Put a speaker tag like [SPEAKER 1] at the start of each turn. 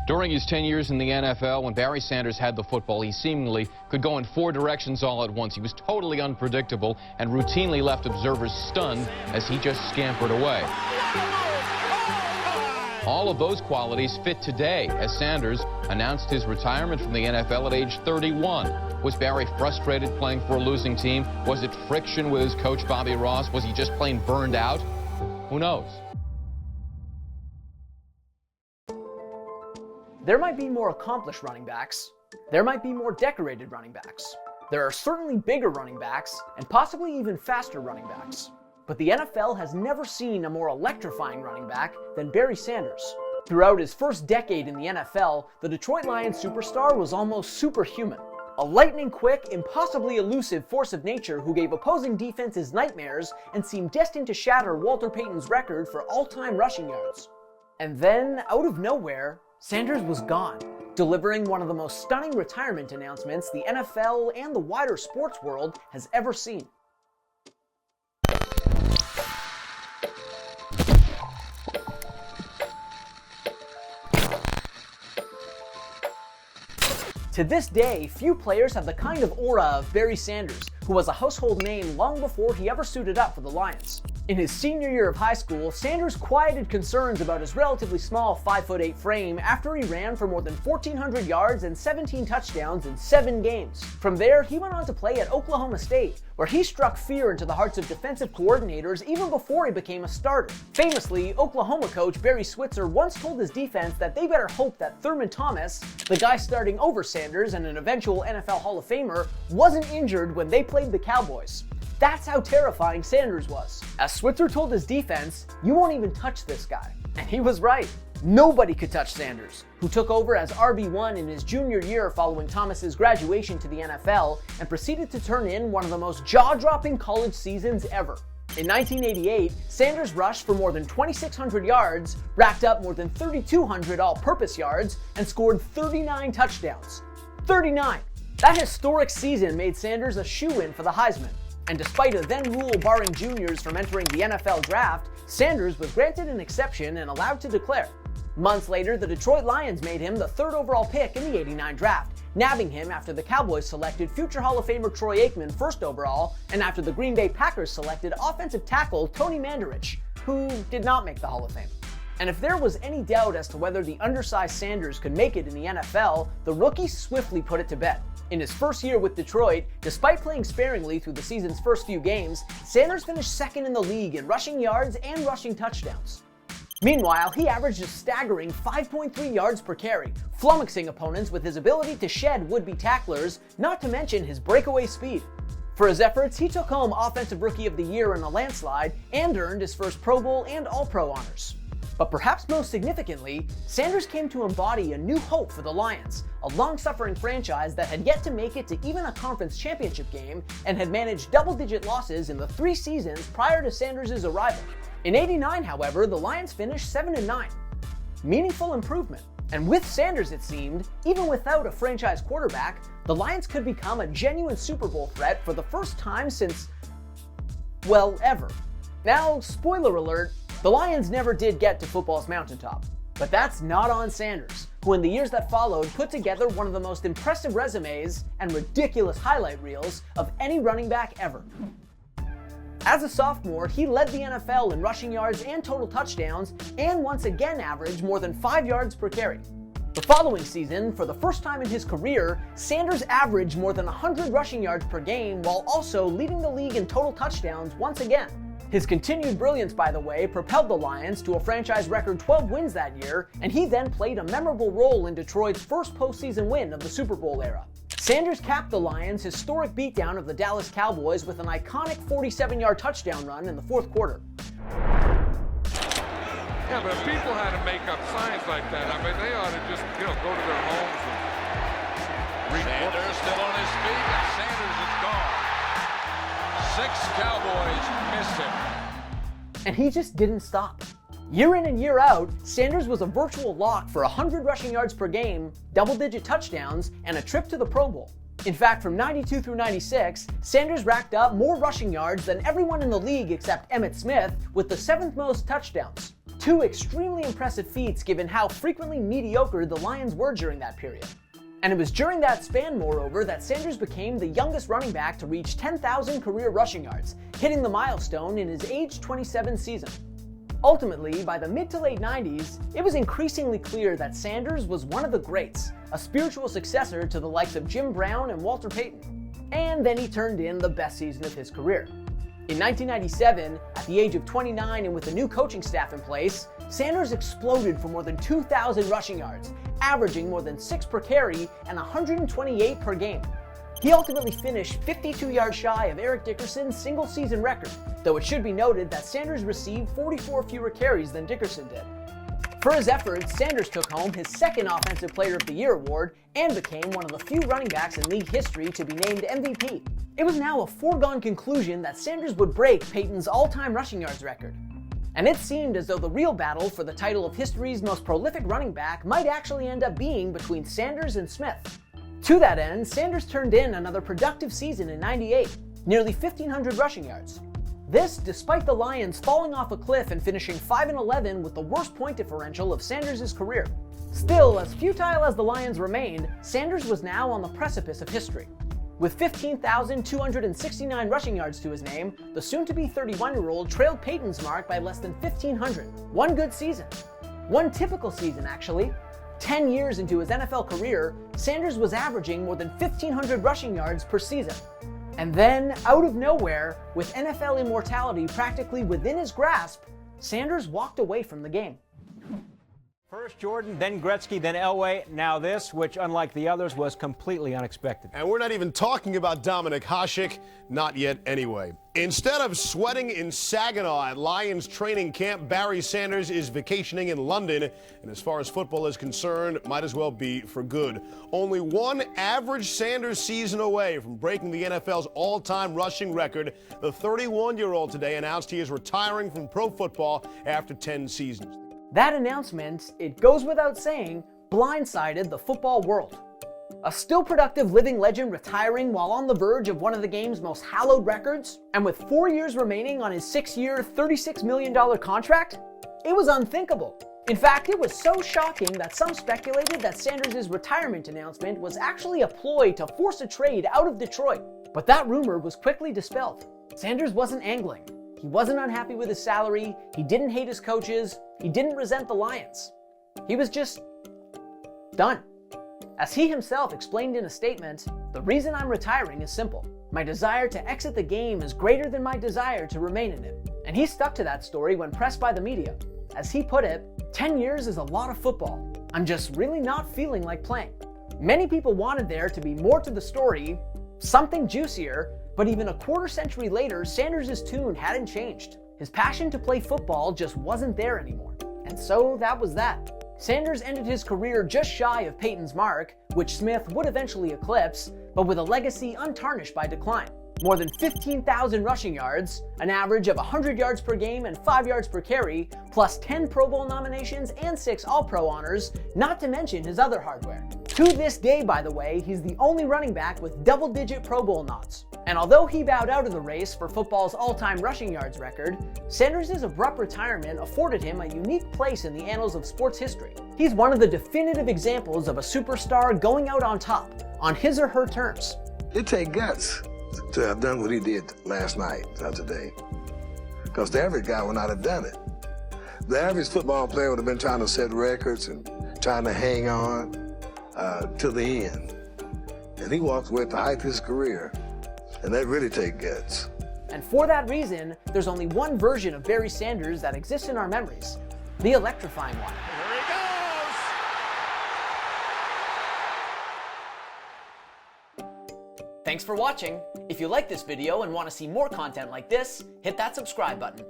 [SPEAKER 1] During his 10 years in the NFL, when Barry Sanders had the football, he seemingly could go in 4 directions all at once. He was totally unpredictable and routinely left observers stunned as he just scampered away. All of those qualities fit today as Sanders announced his retirement from the NFL at age 31. Was Barry frustrated playing for a losing team? Was it friction with his coach Bobby Ross? Was he just plain burned out? Who knows?
[SPEAKER 2] There might be more accomplished running backs. There might be more decorated running backs. There are certainly bigger running backs, and possibly even faster running backs. But the NFL has never seen a more electrifying running back than Barry Sanders. Throughout his first decade in the NFL, the Detroit Lions superstar was almost superhuman. A lightning-quick, impossibly elusive force of nature who gave opposing defenses nightmares and seemed destined to shatter Walter Payton's record for all-time rushing yards. And then, out of nowhere, Sanders was gone, delivering one of the most stunning retirement announcements the NFL and the wider sports world has ever seen. To this day, few players have the kind of aura of Barry Sanders, who was a household name long before he ever suited up for the Lions. In his senior year of high school, Sanders quieted concerns about his relatively small 5'8" frame after he ran for more than 1,400 yards and 17 touchdowns in 7 games. From there, he went on to play at Oklahoma State, where he struck fear into the hearts of defensive coordinators even before he became a starter. Famously, Oklahoma coach Barry Switzer once told his defense that they better hope that Thurman Thomas, the guy starting over Sanders and an eventual NFL Hall of Famer, wasn't injured when they played the Cowboys. That's how terrifying Sanders was. As Switzer told his defense, "You won't even touch this guy." And he was right. Nobody could touch Sanders, who took over as RB1 in his junior year following Thomas's graduation to the NFL and proceeded to turn in one of the most jaw-dropping college seasons ever. In 1988, Sanders rushed for more than 2,600 yards, racked up more than 3,200 all-purpose yards, and scored 39 touchdowns. 39! That historic season made Sanders a shoo-in for the Heisman. And despite a then-rule barring juniors from entering the NFL draft, Sanders was granted an exception and allowed to declare. Months later, the Detroit Lions made him the 3rd overall pick in the '89 draft, nabbing him after the Cowboys selected future Hall of Famer Troy Aikman 1st overall, and after the Green Bay Packers selected offensive tackle Tony Mandarich, who did not make the Hall of Fame. And if there was any doubt as to whether the undersized Sanders could make it in the NFL, the rookie swiftly put it to bed. In his first year with Detroit, despite playing sparingly through the season's first few games, Sanders finished 2nd in the league in rushing yards and rushing touchdowns. Meanwhile, he averaged a staggering 5.3 yards per carry, flummoxing opponents with his ability to shed would-be tacklers, not to mention his breakaway speed. For his efforts, he took home Offensive Rookie of the Year in a landslide and earned his first Pro Bowl and All-Pro honors. But perhaps most significantly, Sanders came to embody a new hope for the Lions, a long-suffering franchise that had yet to make it to even a conference championship game and had managed double-digit losses in the 3 seasons prior to Sanders' arrival. In '89, however, the Lions finished 7-9. Meaningful improvement. And with Sanders, it seemed, even without a franchise quarterback, the Lions could become a genuine Super Bowl threat for the first time since, well, ever. Now, spoiler alert, the Lions never did get to football's mountaintop. But that's not on Sanders, who in the years that followed put together one of the most impressive resumes and ridiculous highlight reels of any running back ever. As a sophomore, he led the NFL in rushing yards and total touchdowns, and once again averaged more than 5 yards per carry. The following season, for the first time in his career, Sanders averaged more than 100 rushing yards per game while also leading the league in total touchdowns once again. His continued brilliance, by the way, propelled the Lions to a franchise record 12 wins that year, and he then played a memorable role in Detroit's first postseason win of the Super Bowl era. Sanders capped the Lions' historic beatdown of the Dallas Cowboys with an iconic 47-yard touchdown run in the 4th quarter.
[SPEAKER 3] Yeah, but if people had to make up signs like that, I mean, they ought to just, go to their homes and read.
[SPEAKER 4] Sanders still on his feet, and Sanders is gone. 6 Cowboys missed him.
[SPEAKER 2] And he just didn't stop. Year in and year out, Sanders was a virtual lock for 100 rushing yards per game, double-digit touchdowns, and a trip to the Pro Bowl. In fact, from 92 through 96, Sanders racked up more rushing yards than everyone in the league except Emmitt Smith, with the 7th most touchdowns. Two extremely impressive feats given how frequently mediocre the Lions were during that period. And it was during that span, moreover, that Sanders became the youngest running back to reach 10,000 career rushing yards, hitting the milestone in his age 27 season. Ultimately, by the mid to late 90s, it was increasingly clear that Sanders was one of the greats, a spiritual successor to the likes of Jim Brown and Walter Payton. And then he turned in the best season of his career. In 1997, at the age of 29 and with a new coaching staff in place, Sanders exploded for more than 2,000 rushing yards, averaging more than 6 per carry and 128 per game. He ultimately finished 52 yards shy of Eric Dickerson's single-season record, though it should be noted that Sanders received 44 fewer carries than Dickerson did. For his efforts, Sanders took home his second Offensive Player of the Year award and became one of the few running backs in league history to be named MVP. It was now a foregone conclusion that Sanders would break Payton's all-time rushing yards record. And it seemed as though the real battle for the title of history's most prolific running back might actually end up being between Sanders and Smith. To that end, Sanders turned in another productive season in '98, nearly 1,500 rushing yards. This despite the Lions falling off a cliff and finishing 5-11 with the worst point differential of Sanders' career. Still, as futile as the Lions remained, Sanders was now on the precipice of history. With 15,269 rushing yards to his name, the soon-to-be 31-year-old trailed Payton's mark by less than 1,500. One good season. One typical season, actually. 10 years into his NFL career, Sanders was averaging more than 1,500 rushing yards per season. And then, out of nowhere, with NFL immortality practically within his grasp, Sanders walked away from the game.
[SPEAKER 5] First Jordan, then Gretzky, then Elway, now this, which unlike the others was completely unexpected.
[SPEAKER 6] And we're not even talking about Dominik Hasek, not yet anyway. Instead of sweating in Saginaw at Lions training camp, Barry Sanders is vacationing in London, and as far as football is concerned, might as well be for good. Only one average Sanders season away from breaking the NFL's all-time rushing record, the 31-year-old today announced he is retiring from pro football after 10 seasons.
[SPEAKER 2] That announcement, it goes without saying, blindsided the football world. A still productive living legend retiring while on the verge of one of the game's most hallowed records, and with 4 years remaining on his 6-year, $36 million contract? It was unthinkable. In fact, it was so shocking that some speculated that Sanders' retirement announcement was actually a ploy to force a trade out of Detroit. But that rumor was quickly dispelled. Sanders wasn't angling. He wasn't unhappy with his salary, he didn't hate his coaches, he didn't resent the Lions. He was just done. As he himself explained in a statement, the reason I'm retiring is simple. My desire to exit the game is greater than my desire to remain in it. And he stuck to that story when pressed by the media. As he put it, 10 years is a lot of football. I'm just really not feeling like playing. Many people wanted there to be more to the story, something juicier, but even a quarter century later, Sanders' tune hadn't changed. His passion to play football just wasn't there anymore. And so that was that. Sanders ended his career just shy of Payton's mark, which Smith would eventually eclipse, but with a legacy untarnished by decline. More than 15,000 rushing yards, an average of 100 yards per game and 5 yards per carry, plus 10 Pro Bowl nominations and 6 All-Pro honors, not to mention his other hardware. To this day, by the way, he's the only running back with double-digit Pro Bowl nods. And although he bowed out of the race for football's all-time rushing yards record, Sanders' abrupt retirement afforded him a unique place in the annals of sports history. He's one of the definitive examples of a superstar going out on top, on his or her terms.
[SPEAKER 7] It takes guts to have done what he did last night or today, because the average guy would not have done it. The average football player would have been trying to set records and trying to hang on to the end. And he walked away at the height of his career. And that really takes guts.
[SPEAKER 2] And for that reason, there's only one version of Barry Sanders that exists in our memories, the electrifying one.
[SPEAKER 3] Here he goes!
[SPEAKER 2] Thanks for watching. If you like this video and want to see more content like this, hit that subscribe button.